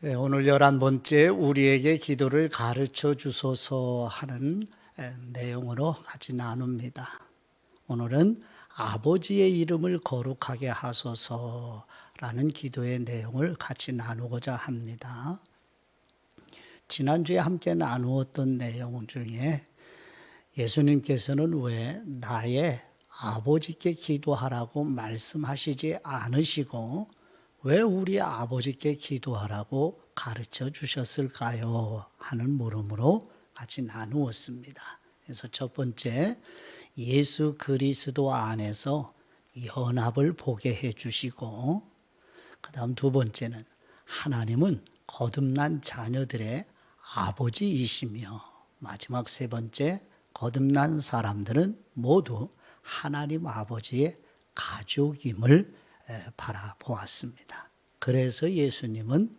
오늘 11번째 우리에게 기도를 가르쳐 주소서 하는 내용으로 같이 나눕니다. 오늘은 아버지의 이름을 거룩하게 하소서라는 기도의 내용을 같이 나누고자 합니다. 지난주에 함께 나누었던 내용 중에 예수님께서는 왜 나의 아버지께 기도하라고 말씀하시지 않으시고 왜 우리 아버지께 기도하라고 가르쳐 주셨을까요? 하는 물음으로 같이 나누었습니다. 그래서 첫 번째, 예수 그리스도 안에서 연합을 보게 해주시고, 그 다음 두 번째는 하나님은 거듭난 자녀들의 아버지이시며, 마지막 세 번째, 거듭난 사람들은 모두 하나님 아버지의 가족임을 바라보았습니다. 그래서 예수님은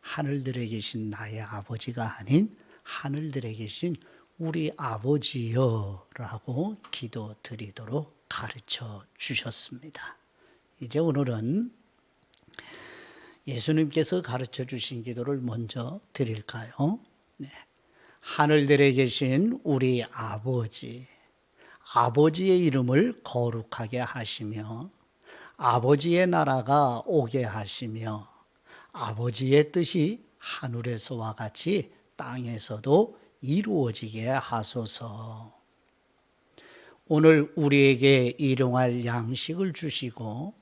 하늘들에 계신 나의 아버지가 아닌 하늘들에 계신 우리 아버지여 라고 기도드리도록 가르쳐 주셨습니다. 이제 오늘은 예수님께서 가르쳐 주신 기도를 먼저 드릴까요? 네. 하늘들에 계신 우리 아버지, 아버지의 이름을 거룩하게 하시며 아버지의 나라가 오게 하시며 아버지의 뜻이 하늘에서와 같이 땅에서도 이루어지게 하소서. 오늘 우리에게 일용할 양식을 주시고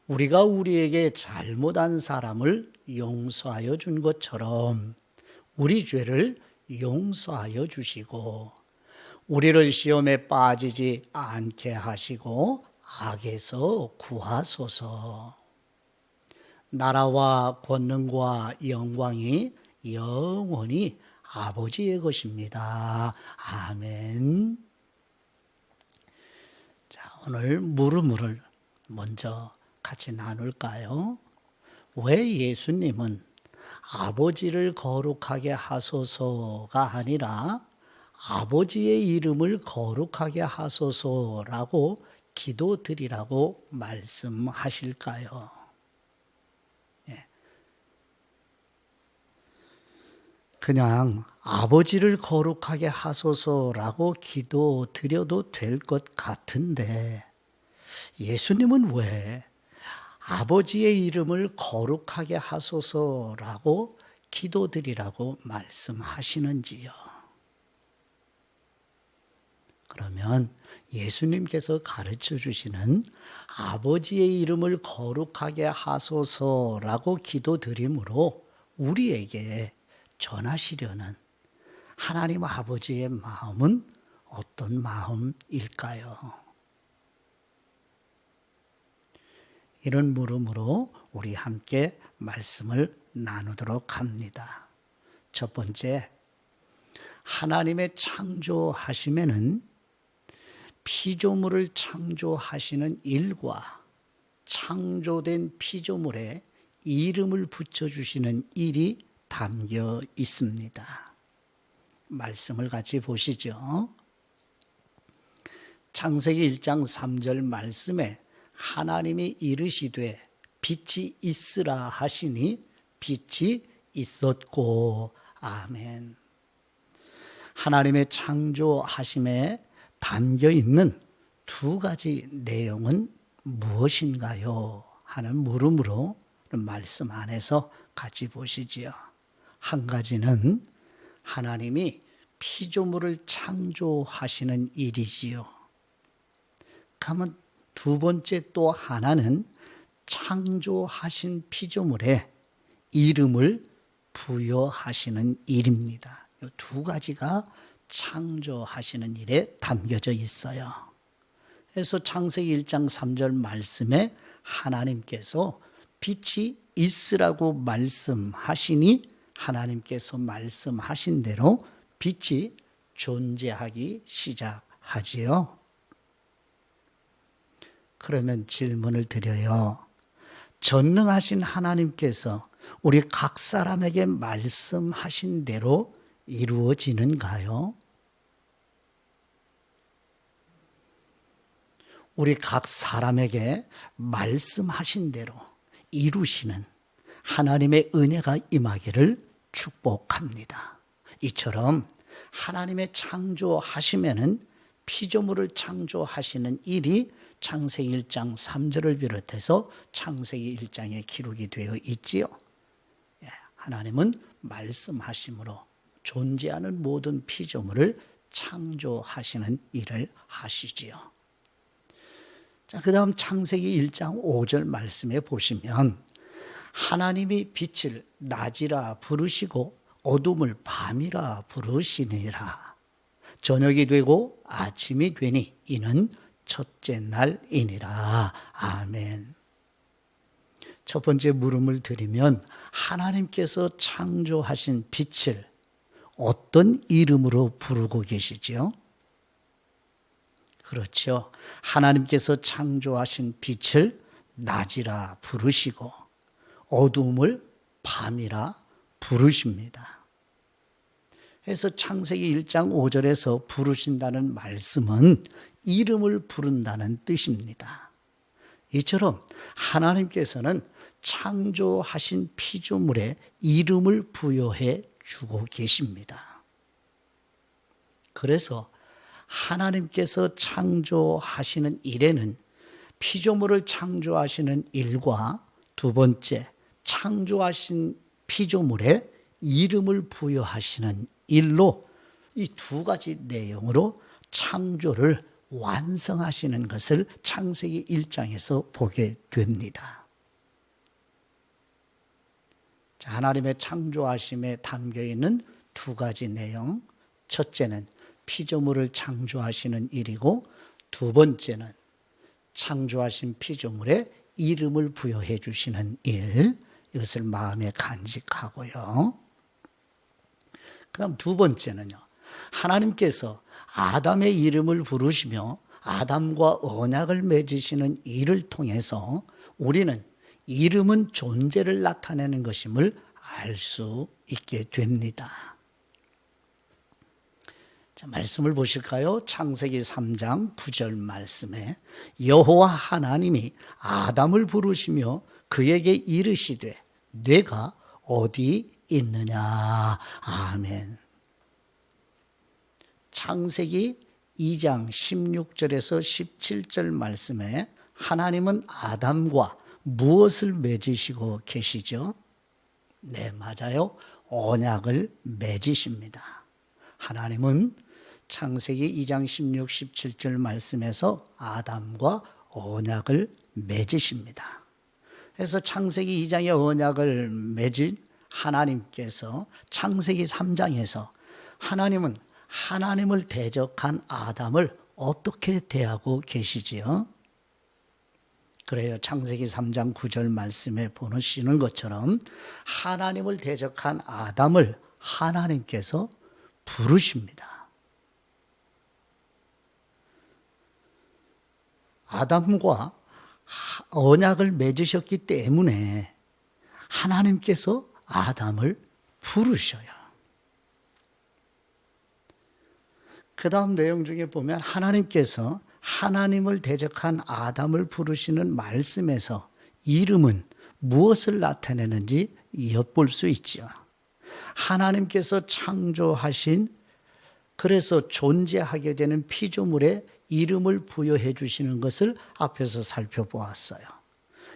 우리가 우리에게 잘못한 사람을 용서하여 준 것처럼 우리 죄를 용서하여 주시고 우리를 시험에 빠지지 않게 하시고 악에서 구하소서. 나라와 권능과 영광이 영원히 아버지의 것입니다. 아멘. 자, 오늘 물음을 먼저 같이 나눌까요? 왜 예수님은 아버지를 거룩하게 하소서가 아니라 아버지의 이름을 거룩하게 하소서라고 기도드리라고 말씀하실까요? 예. 그냥 아버지를 거룩하게 하소서라고 기도드려도 될 것 같은데 예수님은 왜 아버지의 이름을 거룩하게 하소서라고 기도드리라고 말씀하시는지요? 그러면 예수님께서 가르쳐 주시는 아버지의 이름을 거룩하게 하소서라고 기도드림으로 우리에게 전하시려는 하나님 아버지의 마음은 어떤 마음일까요? 이런 물음으로 우리 함께 말씀을 나누도록 합니다. 첫 번째, 하나님의 창조하심에는 피조물을 창조하시는 일과 창조된 피조물에 이름을 붙여주시는 일이 담겨 있습니다. 말씀을 같이 보시죠. 창세기 1장 3절 말씀에 하나님이 이르시되 빛이 있으라 하시니 빛이 있었고 아멘. 하나님의 창조하심에 담겨 있는 두 가지 내용은 무엇인가요? 하는 물음으로 말씀 안에서 같이 보시지요. 한 가지는 하나님이 피조물을 창조하시는 일이지요. 그러면 두 번째 또 하나는 창조하신 피조물에 이름을 부여하시는 일입니다. 이 두 가지가 창조하시는 일에 담겨져 있어요. 그래서 창세기 1장 3절 말씀에 하나님께서 빛이 있으라고 말씀하시니 하나님께서 말씀하신 대로 빛이 존재하기 시작하지요. 그러면 질문을 드려요. 전능하신 하나님께서 우리 각 사람에게 말씀하신 대로 이루어지는가요? 우리 각 사람에게 말씀하신 대로 이루시는 하나님의 은혜가 임하기를 축복합니다. 이처럼 하나님의 창조하심에는 피조물을 창조하시는 일이 창세기 1장 3절을 비롯해서 창세기 1장에 기록이 되어 있지요. 하나님은 말씀하심으로 존재하는 모든 피조물을 창조하시는 일을 하시지요. 자, 그 다음 창세기 1장 5절 말씀에 보시면 하나님이 빛을 낮이라 부르시고 어둠을 밤이라 부르시니라. 저녁이 되고 아침이 되니 이는 첫째 날이니라. 아멘. 첫 번째 물음을 드리면 하나님께서 창조하신 빛을 어떤 이름으로 부르고 계시지요? 그렇죠. 하나님께서 창조하신 빛을 낮이라 부르시고 어둠을 밤이라 부르십니다. 그래서 창세기 1장 5절에서 부르신다는 말씀은 이름을 부른다는 뜻입니다. 이처럼 하나님께서는 창조하신 피조물에 이름을 부여해 주고 계십니다. 그래서 하나님께서 창조하시는 일에는 피조물을 창조하시는 일과 두 번째, 창조하신 피조물에 이름을 부여하시는 일로 이 두 가지 내용으로 창조를 완성하시는 것을 창세기 1장에서 보게 됩니다. 자, 하나님의 창조하심에 담겨있는 두 가지 내용, 첫째는 피조물을 창조하시는 일이고 두 번째는 창조하신 피조물에 이름을 부여해 주시는 일, 이것을 마음에 간직하고요. 그 다음 두 번째는요, 하나님께서 아담의 이름을 부르시며 아담과 언약을 맺으시는 일을 통해서 우리는 이름은 존재를 나타내는 것임을 알 수 있게 됩니다. 자, 말씀을 보실까요? 창세기 3장 9절 말씀에 여호와 하나님이 아담을 부르시며 그에게 이르시되 내가 어디 있느냐. 아멘. 창세기 2장 16절에서 17절 말씀에 하나님은 아담과 무엇을 맺으시고 계시죠? 네, 맞아요. 언약을 맺으십니다. 하나님은 창세기 2장 16, 17절 말씀에서 아담과 언약을 맺으십니다. 그래서 창세기 2장의 언약을 맺은 하나님께서 창세기 3장에서 하나님은 하나님을 대적한 아담을 어떻게 대하고 계시지요? 그래요. 창세기 3장 9절 말씀에 보시는 것처럼 하나님을 대적한 아담을 하나님께서 부르십니다. 아담과 언약을 맺으셨기 때문에 하나님께서 아담을 부르셔요. 그 다음 내용 중에 보면 하나님께서 하나님을 대적한 아담을 부르시는 말씀에서 이름은 무엇을 나타내는지 엿볼 수 있죠. 하나님께서 창조하신, 그래서 존재하게 되는 피조물에 이름을 부여해 주시는 것을 앞에서 살펴보았어요.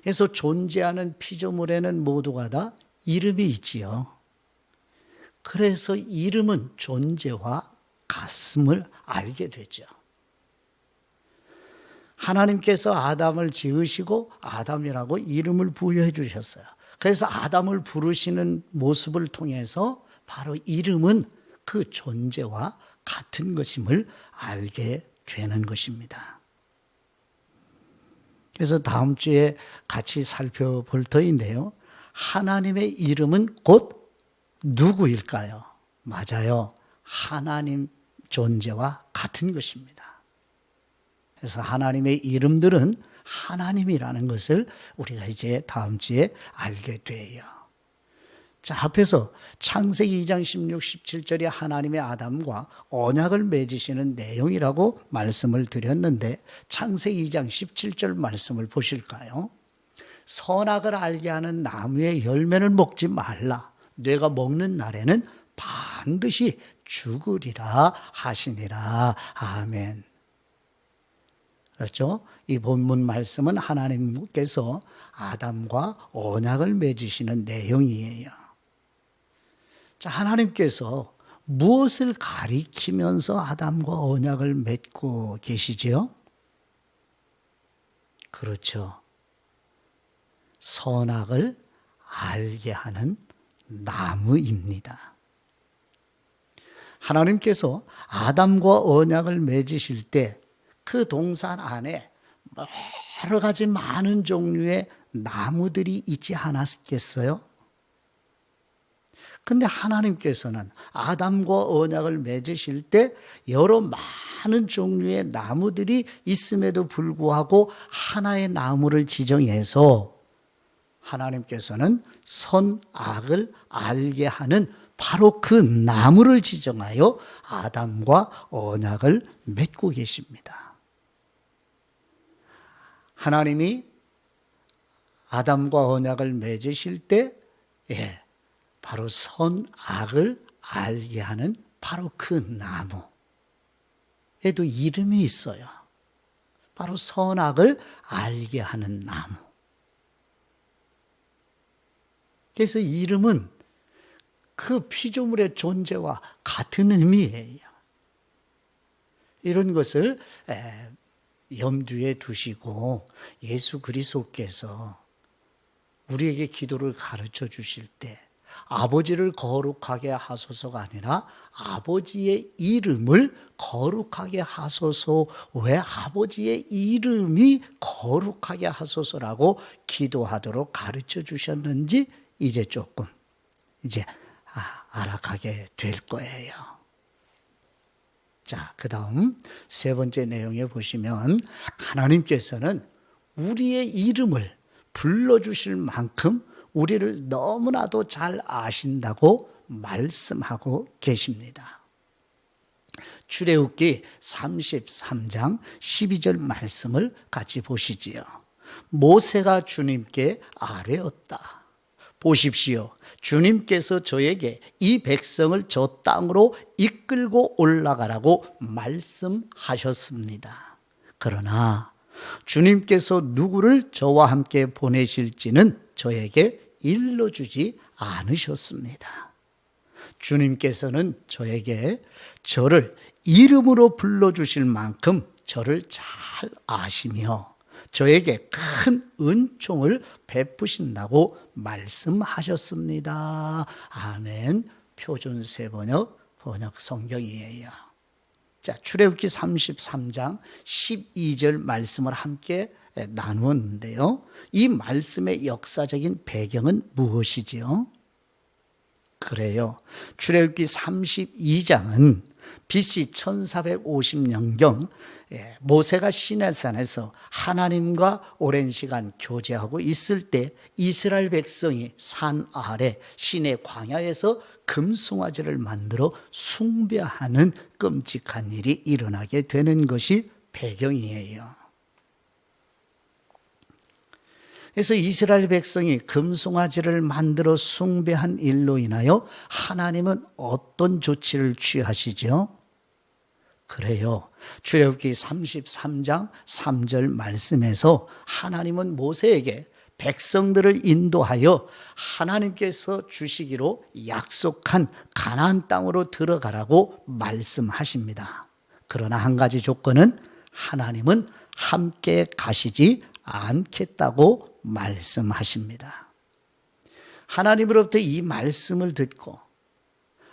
그래서 존재하는 피조물에는 모두가 다 이름이 있지요. 그래서 이름은 존재와 같음을 알게 되죠. 하나님께서 아담을 지으시고 아담이라고 이름을 부여해 주셨어요. 그래서 아담을 부르시는 모습을 통해서 바로 이름은 그 존재와 같은 것임을 알게 되는 것입니다. 그래서 다음 주에 같이 살펴볼 터인데요. 하나님의 이름은 곧 누구일까요? 맞아요. 하나님 존재와 같은 것입니다. 그래서 하나님의 이름들은 하나님이라는 것을 우리가 이제 다음 주에 알게 돼요. 자, 앞에서 창세기 2장 16, 17절이 하나님의 아담과 언약을 맺으시는 내용이라고 말씀을 드렸는데 창세기 2장 17절 말씀을 보실까요? 선악을 알게 하는 나무의 열매를 먹지 말라. 내가 먹는 날에는 반드시 죽으리라 하시니라. 아멘. 그렇죠? 이 본문 말씀은 하나님께서 아담과 언약을 맺으시는 내용이에요. 자, 하나님께서 무엇을 가리키면서 아담과 언약을 맺고 계시지요? 그렇죠. 선악을 알게 하는 나무입니다. 하나님께서 아담과 언약을 맺으실 때 그 동산 안에 여러 가지 많은 종류의 나무들이 있지 않았겠어요? 근데 하나님께서는 아담과 언약을 맺으실 때 여러 많은 종류의 나무들이 있음에도 불구하고 하나의 나무를 지정해서 하나님께서는 선악을 알게 하는 바로 그 나무를 지정하여 아담과 언약을 맺고 계십니다. 하나님이 아담과 언약을 맺으실 때 바로 선악을 알게 하는 바로 그 나무에도 이름이 있어요. 바로 선악을 알게 하는 나무. 그래서 이름은 그 피조물의 존재와 같은 의미예요. 이런 것을 염두에 두시고 예수 그리스도께서 우리에게 기도를 가르쳐 주실 때 아버지를 거룩하게 하소서가 아니라 아버지의 이름을 거룩하게 하소서. 왜 아버지의 이름이 거룩하게 하소서라고 기도하도록 가르쳐 주셨는지 이제 조금 알아가게 될 거예요. 자, 그 다음 세 번째 내용에 보시면 하나님께서는 우리의 이름을 불러주실 만큼 우리를 너무나도 잘 아신다고 말씀하고 계십니다. 출애굽기 33장 12절 말씀을 같이 보시지요. 모세가 주님께 아뢰었다. 보십시오. 주님께서 저에게 이 백성을 저 땅으로 이끌고 올라가라고 말씀하셨습니다. 그러나 주님께서 누구를 저와 함께 보내실지는 저에게 일러주지 않으셨습니다. 주님께서는 저에게 저를 이름으로 불러주실 만큼 저를 잘 아시며 저에게 큰 은총을 베푸신다고 말씀하셨습니다. 아멘. 표준 세번역 번역 성경이에요. 자, 출애굽기 33장 12절 말씀을 함께 나누었는데요. 이 말씀의 역사적인 배경은 무엇이지요? 그래요. 출애굽기 32장은 BC 1450년경 모세가 시내산에서 하나님과 오랜 시간 교제하고 있을 때 이스라엘 백성이 산 아래 시내 광야에서 금송아지를 만들어 숭배하는 끔찍한 일이 일어나게 되는 것이 배경이에요. 그래서 이스라엘 백성이 금송아지를 만들어 숭배한 일로 인하여 하나님은 어떤 조치를 취하시죠? 그래요. 출애굽기 33장 3절 말씀에서 하나님은 모세에게 백성들을 인도하여 하나님께서 주시기로 약속한 가나안 땅으로 들어가라고 말씀하십니다. 그러나 한 가지 조건은 하나님은 함께 가시지 않겠다고 말씀하십니다. 하나님으로부터 이 말씀을 듣고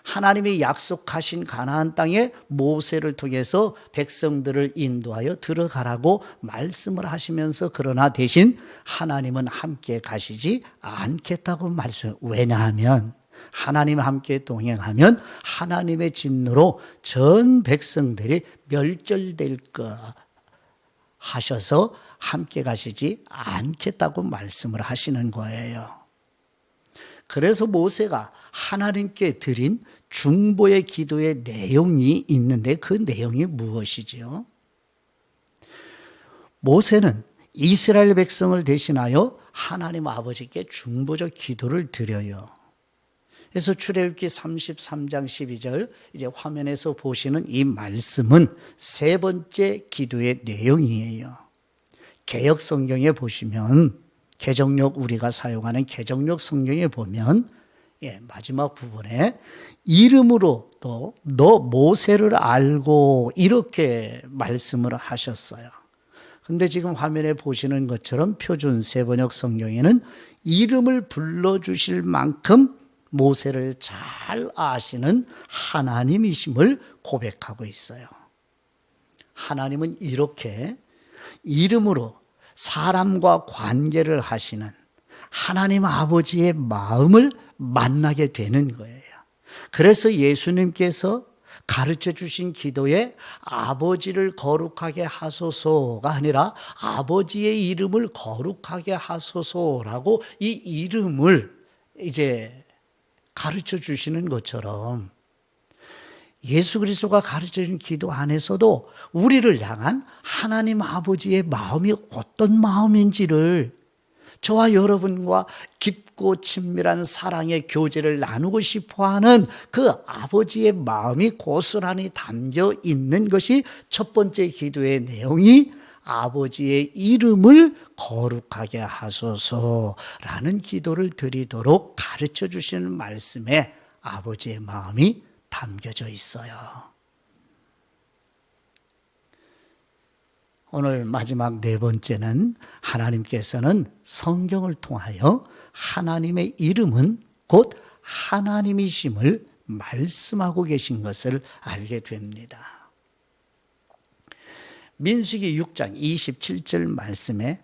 하나님이 약속하신 가나안 땅에 모세를 통해서 백성들을 인도하여 들어가라고 말씀을 하시면서 그러나 대신 하나님은 함께 가시지 않겠다고 말씀해요. 왜냐하면 하나님 함께 동행하면 하나님의 진노로 전 백성들이 멸절될 것 하셔서 함께 가시지 않겠다고 말씀을 하시는 거예요. 그래서 모세가 하나님께 드린 중보의 기도의 내용이 있는데 그 내용이 무엇이지요? 모세는 이스라엘 백성을 대신하여 하나님 아버지께 중보적 기도를 드려요. 그래서 출애굽기 33장 12절 이제 화면에서 보시는 이 말씀은 세 번째 기도의 내용이에요. 개역 성경에 보시면 개정록 우리가 사용하는 개정록 성경에 보면 마지막 부분에 이름으로 너 모세를 알고 이렇게 말씀을 하셨어요. 근데 지금 화면에 보시는 것처럼 표준 세번역 성경에는 이름을 불러주실 만큼 모세를 잘 아시는 하나님이심을 고백하고 있어요. 하나님은 이렇게 이름으로 사람과 관계를 하시는 하나님 아버지의 마음을 만나게 되는 거예요. 그래서 예수님께서 가르쳐 주신 기도에 아버지를 거룩하게 하소서가 아니라 아버지의 이름을 거룩하게 하소서라고 이 이름을 이제 가르쳐 주시는 것처럼 예수 그리스도가 가르쳐 준 기도 안에서도 우리를 향한 하나님 아버지의 마음이 어떤 마음인지를 저와 여러분과 깊고 친밀한 사랑의 교제를 나누고 싶어하는 그 아버지의 마음이 고스란히 담겨 있는 것이 첫 번째 기도의 내용이 아버지의 이름을 거룩하게 하소서라는 기도를 드리도록 가르쳐 주시는 말씀에 아버지의 마음이 담겨져 있어요. 오늘 마지막 네 번째는 하나님께서는 성경을 통하여 하나님의 이름은 곧 하나님이심을 말씀하고 계신 것을 알게 됩니다. 민수기 6장 27절 말씀에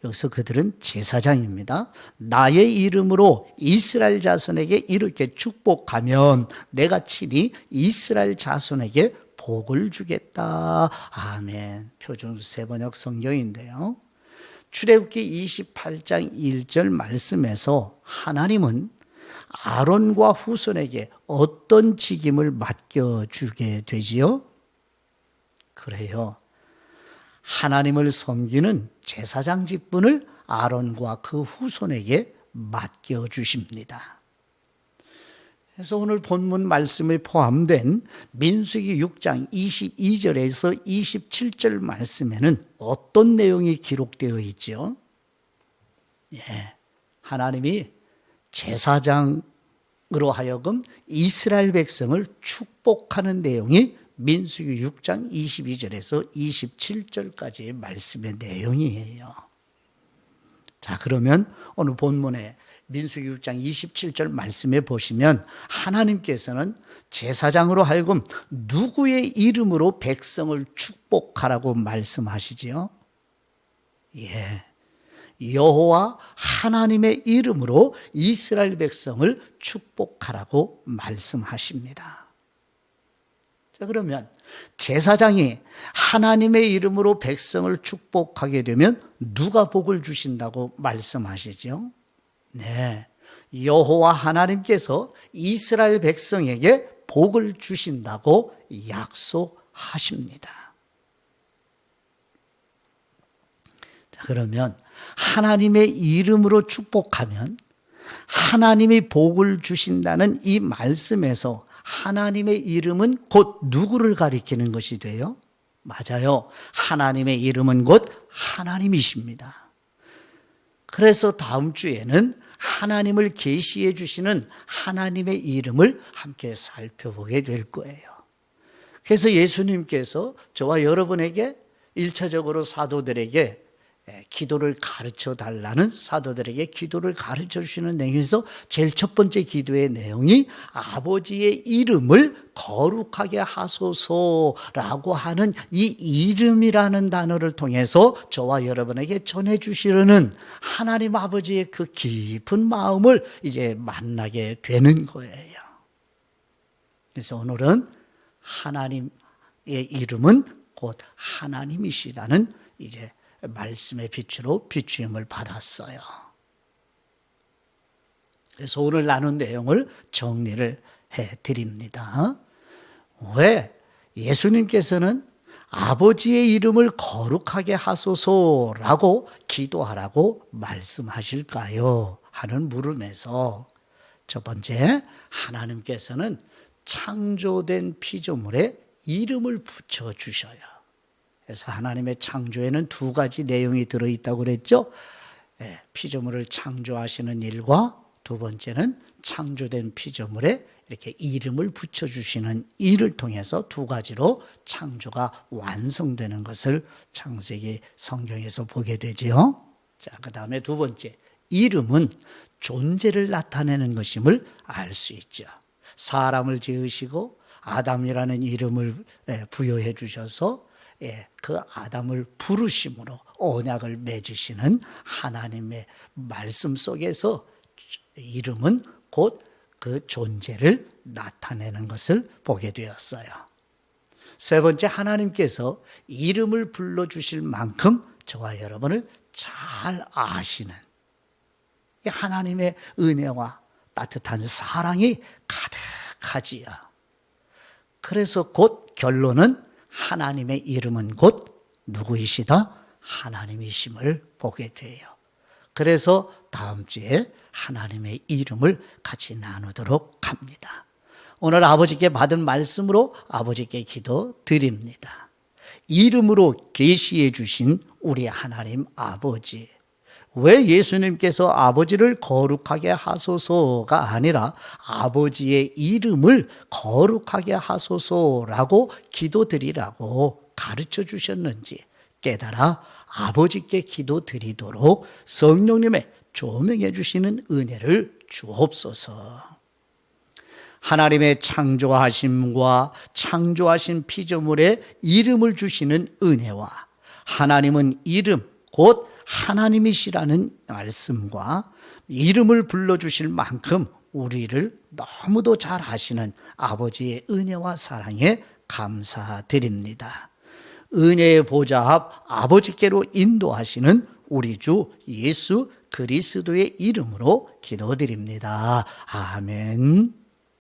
여기서 그들은 제사장입니다. 나의 이름으로 이스라엘 자손에게 이렇게 축복하면 내가 친히 이스라엘 자손에게 복을 주겠다. 아멘. 표준 세번역 성경인데요. 출애굽기 28장 1절 말씀에서 하나님은 아론과 후손에게 어떤 직임을 맡겨주게 되지요? 그래요. 하나님을 섬기는 제사장 직분을 아론과 그 후손에게 맡겨주십니다. 그래서 오늘 본문 말씀에 포함된 민수기 6장 22절에서 27절 말씀에는 어떤 내용이 기록되어 있죠? 하나님이 제사장으로 하여금 이스라엘 백성을 축복하는 내용이 민수기 6장 22절에서 27절까지의 말씀의 내용이에요. 자, 그러면 오늘 본문에 민수기 6장 27절 말씀에 보시면 하나님께서는 제사장으로 하여금 누구의 이름으로 백성을 축복하라고 말씀하시지요? 여호와 하나님의 이름으로 이스라엘 백성을 축복하라고 말씀하십니다. 자, 그러면 제사장이 하나님의 이름으로 백성을 축복하게 되면 누가 복을 주신다고 말씀하시죠? 네, 여호와 하나님께서 이스라엘 백성에게 복을 주신다고 약속하십니다. 자, 그러면 하나님의 이름으로 축복하면 하나님이 복을 주신다는 이 말씀에서 하나님의 이름은 곧 누구를 가리키는 것이 돼요? 맞아요. 하나님의 이름은 곧 하나님이십니다. 그래서 다음 주에는 하나님을 계시해 주시는 하나님의 이름을 함께 살펴보게 될 거예요. 그래서 예수님께서 저와 여러분에게 1차적으로 사도들에게 기도를 가르쳐 달라는 사도들에게 기도를 가르쳐 주시는 내용에서 제일 첫 번째 기도의 내용이 아버지의 이름을 거룩하게 하소서라고 하는 이 이름이라는 단어를 통해서 저와 여러분에게 전해주시려는 하나님 아버지의 그 깊은 마음을 이제 만나게 되는 거예요. 그래서 오늘은 하나님의 이름은 곧 하나님이시다는 이제 말씀의 빛으로 비추임을 받았어요. 그래서 오늘 나눈 내용을 정리를 해드립니다. 왜 예수님께서는 아버지의 이름을 거룩하게 하소서라고 기도하라고 말씀하실까요? 하는 물음에서 첫 번째, 하나님께서는 창조된 피조물에 이름을 붙여주셔요. 그래서 하나님의 창조에는 두 가지 내용이 들어있다고 그랬죠. 피조물을 창조하시는 일과 두 번째는 창조된 피조물에 이렇게 이름을 붙여주시는 일을 통해서 두 가지로 창조가 완성되는 것을 창세기 성경에서 보게 되지요. 자, 그 다음에 두 번째, 이름은 존재를 나타내는 것임을 알 수 있죠. 사람을 지으시고 아담이라는 이름을 부여해 주셔서 그 아담을 부르심으로 언약을 맺으시는 하나님의 말씀 속에서 이름은 곧 그 존재를 나타내는 것을 보게 되었어요. 세 번째, 하나님께서 이름을 불러주실 만큼 저와 여러분을 잘 아시는 하나님의 은혜와 따뜻한 사랑이 가득하지요. 그래서 곧 결론은 하나님의 이름은 곧 누구이시다? 하나님이심을 보게 돼요. 그래서 다음 주에 하나님의 이름을 같이 나누도록 합니다. 오늘 아버지께 받은 말씀으로 아버지께 기도 드립니다. 이름으로 계시해 주신 우리 하나님 아버지, 왜 예수님께서 아버지를 거룩하게 하소서가 아니라 아버지의 이름을 거룩하게 하소서라고 기도드리라고 가르쳐 주셨는지 깨달아 아버지께 기도드리도록 성령님의 조명해 주시는 은혜를 주옵소서. 하나님의 창조하심과 창조하신 피조물에 이름을 주시는 은혜와 하나님은 이름 곧 하나님이시라는 말씀과 이름을 불러주실 만큼 우리를 너무도 잘 아시는 아버지의 은혜와 사랑에 감사드립니다. 은혜의 보좌 앞 아버지께로 인도하시는 우리 주 예수 그리스도의 이름으로 기도드립니다. 아멘.